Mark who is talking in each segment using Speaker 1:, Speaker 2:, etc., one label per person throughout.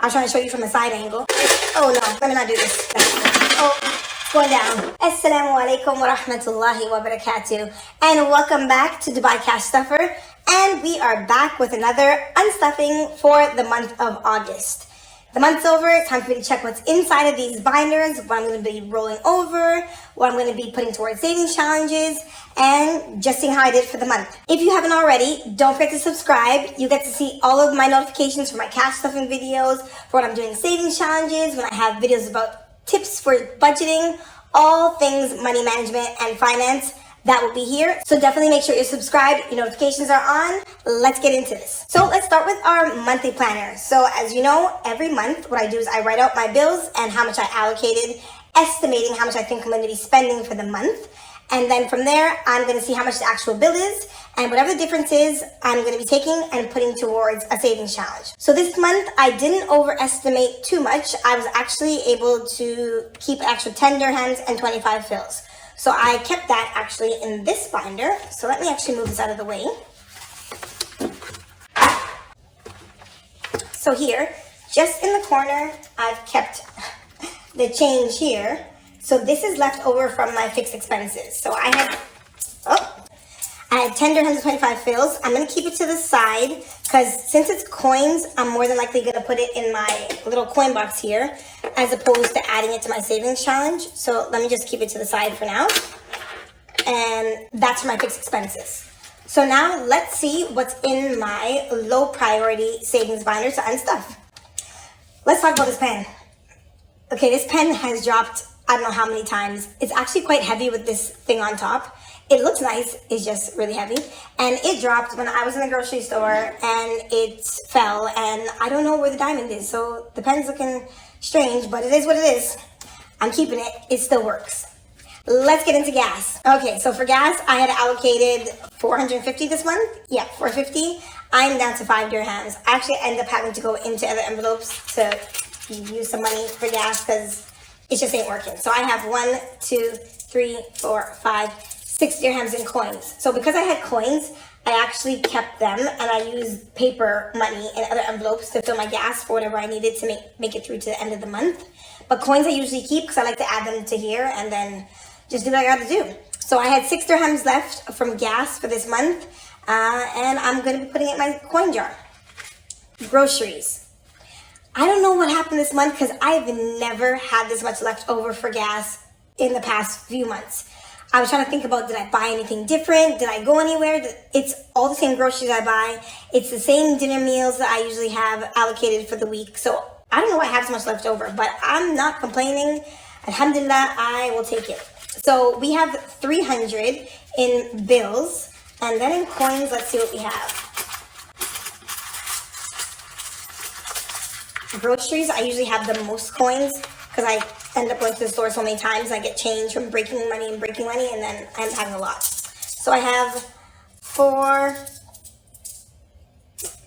Speaker 1: I was trying to show you from a side angle. Oh no, let me not do this. Oh, it's going down. Assalamu alaikum wa rahmatullahi wa barakatuh. And welcome back to Dubai Cash Stuffer. And we are back with another unstuffing for the month of August. The month's over, it's time for me to check what's inside of these binders, what I'm going to be rolling over, what I'm going to be putting towards savings challenges, and just seeing how I did for the month. If you haven't already, don't forget to subscribe. You get to see all of my notifications for my cash stuffing videos, for when I'm doing savings challenges, when I have videos about tips for budgeting, all things money management and finance. That will be here. So definitely make sure you're subscribed, your notifications are on. Let's get into this. So let's start with our monthly planner. So as you know, every month what I do is I write out my bills and how much I allocated, estimating how much I think I'm going to be spending for the month. And then from there, I'm going to see how much the actual bill is, and whatever the difference is, I'm going to be taking and putting towards a savings challenge. So this month, I didn't overestimate too much. I was actually able to keep an extra 10 dirhams and 25 fils. So I kept that actually in this binder. So let me actually move this out of the way. So here, just in the corner, I've kept the change here. So this is left over from my fixed expenses. So I had 10 dirhams and 25 fils. I'm going to keep it to the side because since it's coins, I'm more than likely going to put it in my little coin box here as opposed to adding it to my savings challenge. So let me just keep it to the side for now. And that's for my fixed expenses. So now let's see what's in my low priority savings binder to unstuff. Let's talk about this pen. Okay, this pen has dropped I don't know how many times. It's actually quite heavy with this thing on top. It looks nice, it's just really heavy. And it dropped when I was in the grocery store and it fell and I don't know where the diamond is. So the pen's looking strange, but it is what it is. I'm keeping it, it still works. Let's get into gas. Okay, so for gas, I had allocated 450 this month. Yeah, 450. I'm down to 5 dirhams. I actually end up having to go into other envelopes to use some money for gas because it just ain't working. So I have 1, 2, 3, 4, 5, 6 dirhams in coins. So because I had coins, I actually kept them and I used paper money in other envelopes to fill my gas for whatever I needed to make it through to the end of the month. But coins I usually keep because I like to add them to here and then just do what I got to do. So I had 6 dirhams left from gas for this month and I'm going to be putting it in my coin jar. Groceries. I don't know what happened this month because I've never had this much left over for gas in the past few months. I was trying to think about, did I buy anything different? Did I go anywhere? It's all the same groceries I buy. It's the same dinner meals that I usually have allocated for the week. So I don't know why I have so much left over, but I'm not complaining. Alhamdulillah, I will take it. So we have 300 in bills, and then in coins, let's see what we have. Groceries, I usually have the most coins because I end up going to the store so many times. I get change from breaking money, and then I end up having a lot. So I have 4,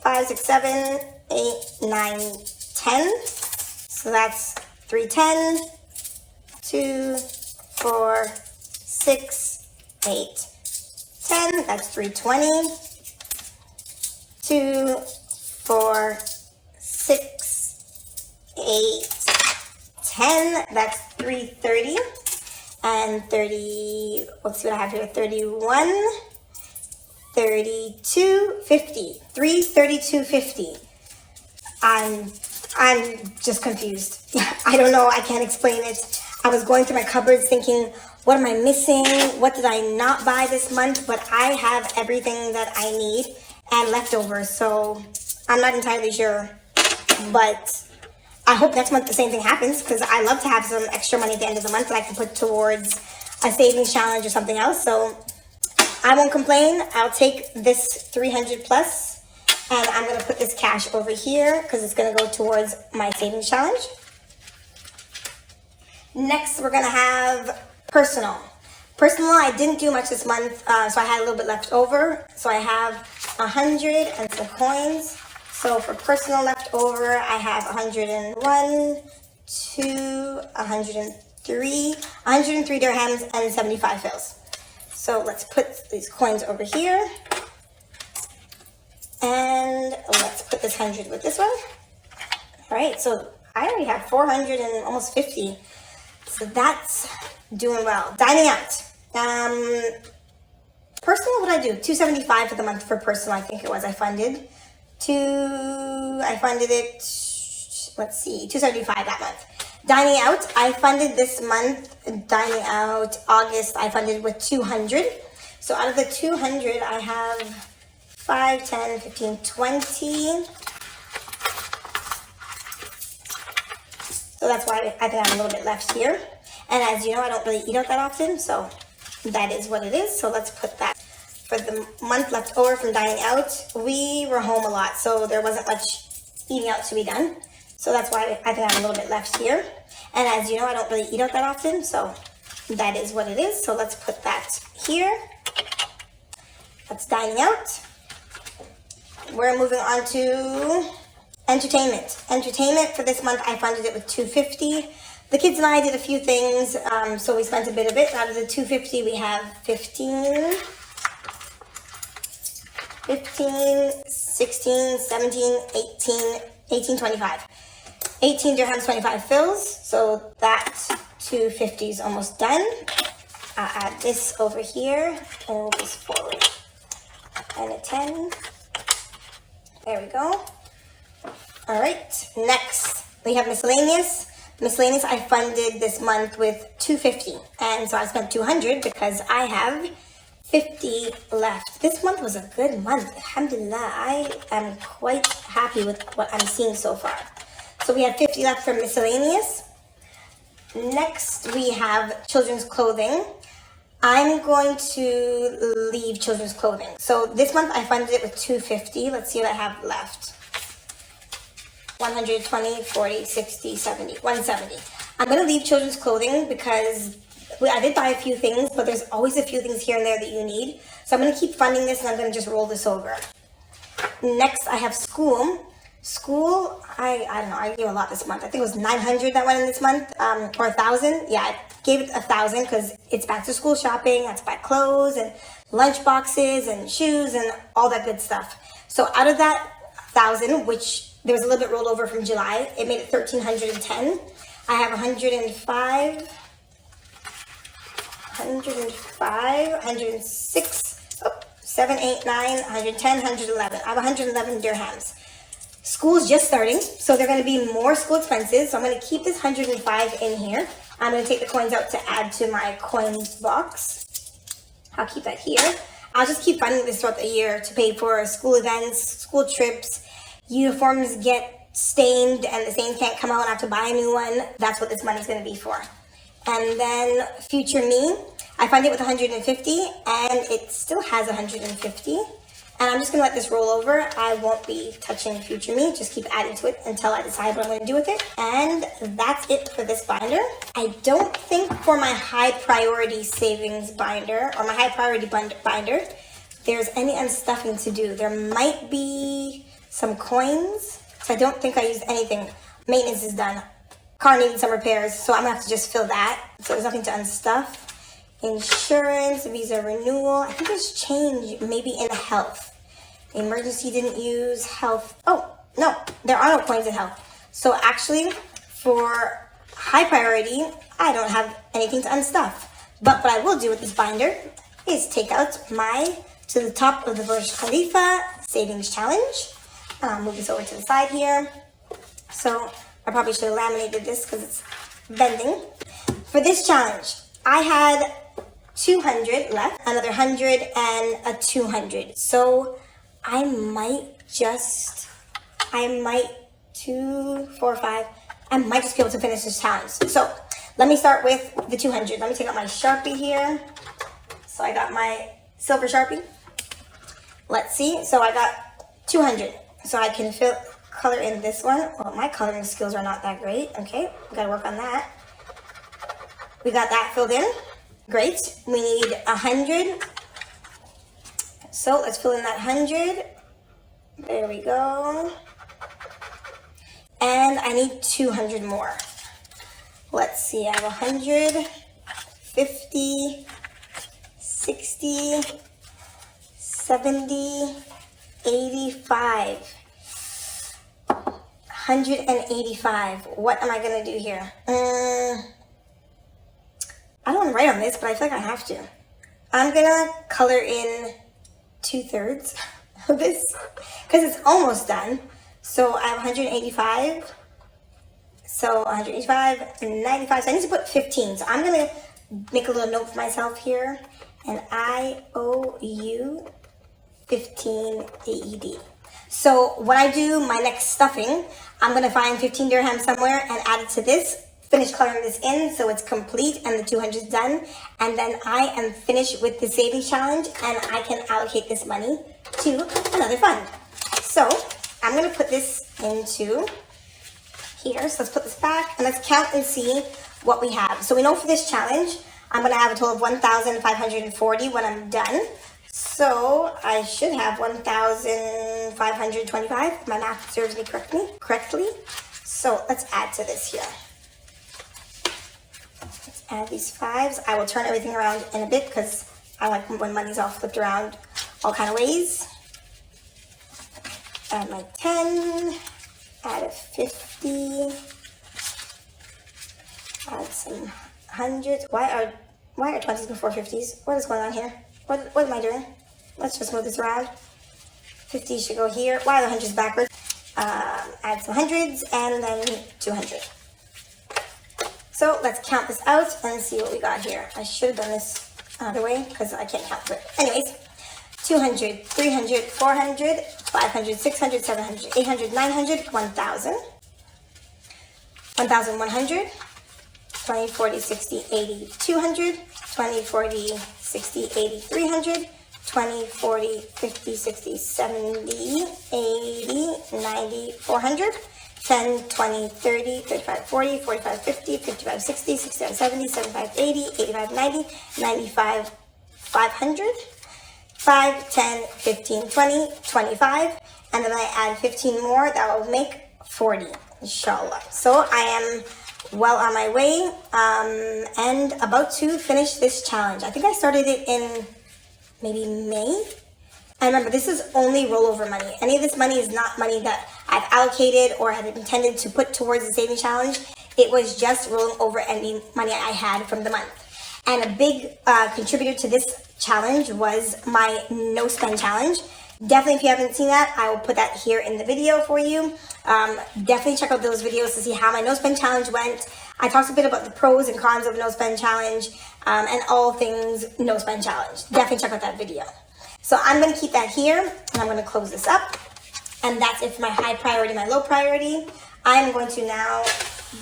Speaker 1: 5, 6, 7, 8, 9, 10. So that's 310, 2, 4, 6, 8, 10. That's 320, 2, 4, 6, 8, 10, that's 330, and 30, let's see what I have here, 31, 32, 50, 332.50. I'm just confused. I don't know, I can't explain it. I was going through my cupboards thinking, what am I missing? What did I not buy this month? But I have everything that I need and leftovers, so I'm not entirely sure, but I hope next month the same thing happens because I love to have some extra money at the end of the month that I can put towards a savings challenge or something else. So I won't complain. I'll take this 300 plus and I'm going to put this cash over here because it's going to go towards my savings challenge. Next, we're going to have personal. Personal, I didn't do much this month, so I had a little bit left over. So I have 100 and some coins. So for personal left over, I have 101, 2, 103 dirhams and 75 fils. So let's put these coins over here. And let's put this 100 with this one. All right, so I already have 400 and almost 50. So that's doing well. Dining out. Personal, what did I do? 275 for the month for personal, I think it was. I funded it, let's see, 275 that month. Dining out, I funded this month, dining out, August, I funded with 200. So out of the 200, I have 5, 10, 15, 20. So that's why I think I have a little bit left here. And as you know, I don't really eat out that often, so that is what it is. So let's put that for the month left over from dining out. We were home a lot, so there wasn't much eating out to be done. So that's why I think I have a little bit left here. And as you know, I don't really eat out that often, so that is what it is. So let's put that here. That's dining out. We're moving on to entertainment. Entertainment for this month, I funded it with 250. The kids and I did a few things, so we spent a bit of it. Out of the 250, we have 15, 16, 17, 18, 25. 18 dirhams, 25 fills. So that 250 is almost done. I'll add this over here and move this forward. And a 10. There we go. All right, next we have miscellaneous. Miscellaneous, I funded this month with 250, and so I spent 200 because I have 50 left. This month was a good month. Alhamdulillah, I am quite happy with what I'm seeing so far. So we have 50 left for miscellaneous. Next, we have children's clothing. I'm going to leave children's clothing. So this month I funded it with 250. Let's see what I have left. 120, 40, 60, 70, 170. I'm going to leave children's clothing because I did buy a few things, but there's always a few things here and there that you need. So I'm going to keep funding this and I'm going to just roll this over. Next, I have school. School, I don't know, I gave a lot this month. I think it was 900 that went in this month, or 1,000. Yeah, I gave it 1,000 because it's back to school shopping. I have to buy clothes and lunch boxes and shoes and all that good stuff. So out of that 1,000, which there was a little bit rolled over from July, it made it 1,310. I have 105, 106, 7, 8, 9, 110, 111. I have 111 dirhams. School's just starting, so there are going to be more school expenses. So I'm going to keep this 105 in here. I'm going to take the coins out to add to my coins box. I'll keep that here. I'll just keep funding this throughout the year to pay for school events, school trips, uniforms get stained and the stain can't come out and I have to buy a new one. That's what this money's going to be for. And then future me, I funded it with 150 and it still has 150. And I'm just going to let this roll over. I won't be touching future me. Just keep adding to it until I decide what I'm going to do with it. And that's it for this binder. I don't think for my high priority savings binder or my high priority binder, there's any unstuffing to do. There might be some coins. So I don't think I used anything. Maintenance is done. Car needed some repairs. So I'm going to have to just fill that. So there's nothing to unstuff. Insurance, visa renewal. I think there's change maybe in health. Emergency didn't use health. Oh, no, there are no coins in health. So actually, for high priority, I don't have anything to unstuff. But what I will do with this binder is take out my to the top of the Burj Khalifa savings challenge. I'll move this over to the side here. So I probably should have laminated this because it's bending. For this challenge, I had 200 left, another 100 and a 200. So I might just be able to finish this challenge. So let me start with the 200. Let me take out my Sharpie here. So I got my silver Sharpie. Let's see. So I got 200. So I can color in this one. Well, my coloring skills are not that great. Okay, we gotta work on that. We got that filled in. Great. We need 100. So let's fill in that 100. There we go. And I need 200 more. Let's see, I have 100, 50, 60, 70, 85, 185. What am I gonna do here? I don't want to write on this, but I feel like I have to. I'm gonna color in 2/3 of this because it's almost done. So I have 185. So 185 and 95. So I need to put 15. So I'm gonna make a little note for myself here, and I owe you 15 AED. So when I do my next stuffing, I'm gonna find 15 dirham somewhere and add it to this, finish coloring this in so it's complete and the 200 is done, and then I am finished with the savings challenge and I can allocate this money to another fund. So I'm gonna put this into here. So let's put this back and let's count and see what we have. So we know for this challenge, I'm gonna have a total of 1,540 when I'm done. So I should have 1,525, if my math serves me correctly. So let's add to this here. Let's add these fives. I will turn everything around in a bit because I like when money's all flipped around all kind of ways. Add my 10, add a 50, add some hundreds. Why are 20s before 50s? What is going on here? What am I doing? Let's just move this around. 50 should go here. Why are the hundreds backwards? Add some hundreds and then 200. So let's count this out and see what we got here. I should have done this another way because I can't count it. Anyways, 200, 300, 400, 500, 600, 700, 800, 900, 1,000. 1,100. 20, 40, 60, 80, 200. 20, 40, 60, 80, 300. 20, 40, 50, 60, 70, 80, 90, 400. 10, 20, 30, 35, 40, 45, 50, 55, 60, 65, 70, 75, 80, 85, 90, 95, 500. 5, 10, 15, 20, 25. And then I add 15 more. That will make 40, inshallah. So I am well on my way and about to finish this challenge. I think I started it in maybe May. And remember, this is only rollover money. Any of this money is not money that I've allocated or had intended to put towards the saving challenge. It was just rolling over any money I had from the month. And a big contributor to this challenge was my no spend challenge. Definitely, if you haven't seen that, I will put that here in the video for you. Definitely check out those videos to see how my no spend challenge went. I talked a bit about the pros and cons of no spend challenge and all things no spend challenge. Definitely check out that video. So I'm going to keep that here and I'm going to close this up. And that's it for my high priority, my low priority. I'm going to now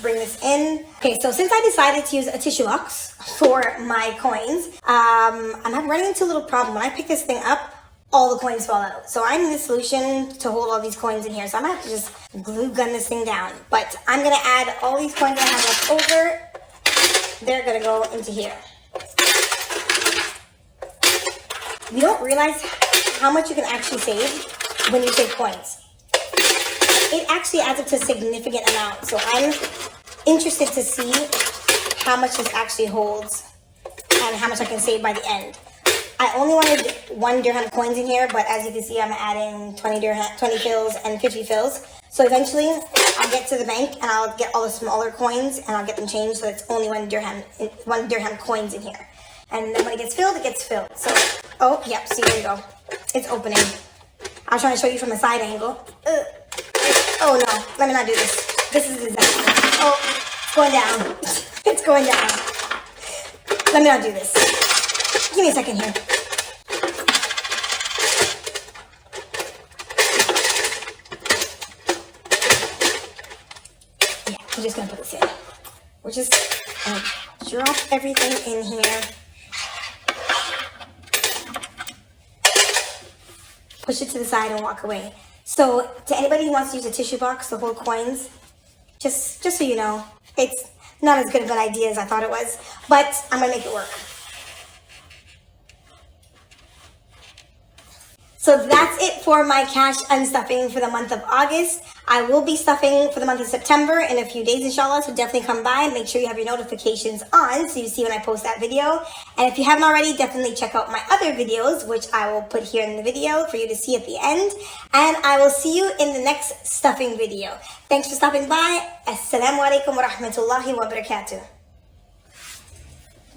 Speaker 1: bring this in. Okay, so since I decided to use a tissue box for my coins, I'm running into a little problem. When I pick this thing up, all the coins fall out. So I need a solution to hold all these coins in here. So I'm gonna have to just glue gun this thing down. But I'm gonna add all these coins that I have left over. They're gonna go into here. You don't realize how much you can actually save when you save coins. It actually adds up to a significant amount. So I'm interested to see how much this actually holds and how much I can save by the end. I only wanted 1 dirham coins in here, but as you can see, I'm adding 20 fills and 50 fills. So eventually, I'll get to the bank and I'll get all the smaller coins and I'll get them changed so it's only 1 dirham coins in here. And then when it gets filled, it gets filled. So, oh, yep, see, there you go. It's opening. I was trying to show you from a side angle. Oh no, let me not do this. This is a disaster. Oh, it's going down. It's going down. Let me not do this. Give me a second here. Yeah, I'm just gonna put this in. We're just gonna drop everything in here. Push it to the side and walk away. So to anybody who wants to use a tissue box to hold coins, just so you know, it's not as good of an idea as I thought it was, but I'm gonna make it work. So that's it for my cash unstuffing for the month of August. I will be stuffing for the month of September in a few days, inshallah, so definitely come by. Make sure you have your notifications on so you see when I post that video. And if you haven't already, definitely check out my other videos, which I will put here in the video for you to see at the end. And I will see you in the next stuffing video. Thanks for stopping by. Assalamu alaikum wa rahmatullahi wa barakatuh.